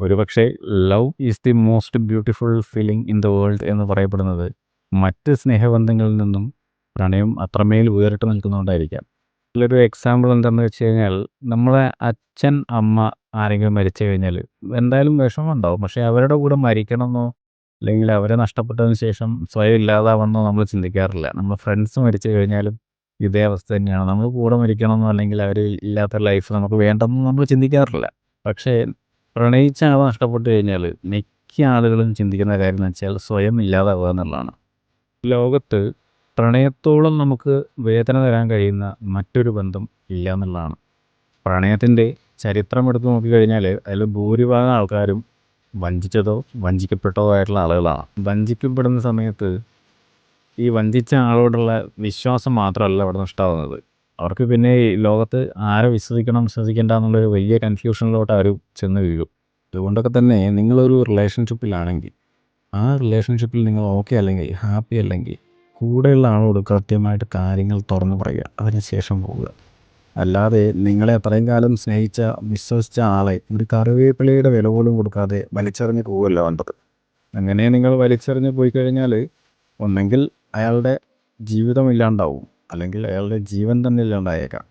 ഒരുപക്ഷെ love is the most beautiful feeling in the world എന്ന് പറയപ്പെടുന്നത് മറ്റ് സ്നേഹബന്ധങ്ങളിൽ നിന്നും പ്രണയം അത്രമേൽ വേറിട്ട് നിൽക്കുന്നതുകൊണ്ടായിരിക്കാം. ഇതിലൊരു എക്സാമ്പിൾ എന്താണെന്ന് വെച്ച് കഴിഞ്ഞാൽ, നമ്മളെ അച്ഛൻ, അമ്മ ആരെങ്കിലും മരിച്ചു കഴിഞ്ഞാൽ എന്തായാലും വിഷമം ഉണ്ടാവും. പക്ഷേ അവരുടെ കൂടെ മരിക്കണമെന്നോ അല്ലെങ്കിൽ അവരെ നഷ്ടപ്പെട്ടതിന് ശേഷം സ്വയം ഇല്ലാതാവണമെന്നോ നമ്മൾ ചിന്തിക്കാറില്ല. നമ്മുടെ ഫ്രണ്ട്സ് മരിച്ചു കഴിഞ്ഞാലും ഇതേ അവസ്ഥ തന്നെയാണ്. നമ്മൾ കൂടെ മരിക്കണമെന്നോ അല്ലെങ്കിൽ അവർ ഇല്ലാത്ത ലൈഫ് നമുക്ക് വേണ്ടെന്നോ നമ്മൾ ചിന്തിക്കാറില്ല. പക്ഷേ പ്രണയിച്ച ആളെ നഷ്ടപ്പെട്ട് കഴിഞ്ഞാൽ മിക്ക ആളുകളും ചിന്തിക്കുന്ന കാര്യം എന്ന് വെച്ചാൽ സ്വയം ഇല്ലാതാവുക എന്നുള്ളതാണ്. ലോകത്ത് പ്രണയത്തോളം നമുക്ക് വേദന തരാൻ കഴിയുന്ന മറ്റൊരു ബന്ധം ഇല്ല എന്നുള്ളതാണ്. പ്രണയത്തിൻ്റെ ചരിത്രം എടുത്ത് നോക്കിക്കഴിഞ്ഞാൽ അതിൽ ഭൂരിഭാഗം ആൾക്കാരും വഞ്ചിച്ചതോ വഞ്ചിക്കപ്പെട്ടതോ ആയിട്ടുള്ള ആളുകളാണ്. വഞ്ചിക്കപ്പെടുന്ന സമയത്ത് ഈ വഞ്ചിച്ച ആളോടുള്ള വിശ്വാസം മാത്രമല്ല അവിടെ നഷ്ടമാവുന്നത്. അവർക്ക് പിന്നെ ഈ ലോകത്ത് ആരെ വിശ്വസിക്കണം വിശ്വസിക്കേണ്ട എന്നുള്ളൊരു വലിയ കൺഫ്യൂഷനിലോട്ട് അവർ ചെന്ന് വീഴും. അതുകൊണ്ടൊക്കെ തന്നെ നിങ്ങളൊരു റിലേഷൻഷിപ്പിലാണെങ്കിൽ ആ റിലേഷൻഷിപ്പിൽ നിങ്ങൾ ഓക്കെ അല്ലെങ്കിൽ ഹാപ്പി അല്ലെങ്കിൽ കൂടെയുള്ള ആളോട് കൃത്യമായിട്ട് കാര്യങ്ങൾ തുറന്നു പറയുക, അതിനുശേഷം പോവുക. അല്ലാതെ നിങ്ങളെ അത്രയും കാലം സ്നേഹിച്ച വിശ്വസിച്ച ആളെ ഒരു കറിവേപ്പിലയുടെ വില പോലും കൊടുക്കാതെ വലിച്ചെറിഞ്ഞ് പോവുമല്ലോ വേണ്ടത്. അങ്ങനെ നിങ്ങൾ വലിച്ചെറിഞ്ഞ് പോയി കഴിഞ്ഞാൽ ഒന്നെങ്കിൽ അയാളുടെ ജീവിതം ഇല്ലാണ്ടാവും, അല്ലെങ്കിൽ അയാളുടെ ജീവൻ തന്നെ ഇല്ലാണ്ടായേക്കാം.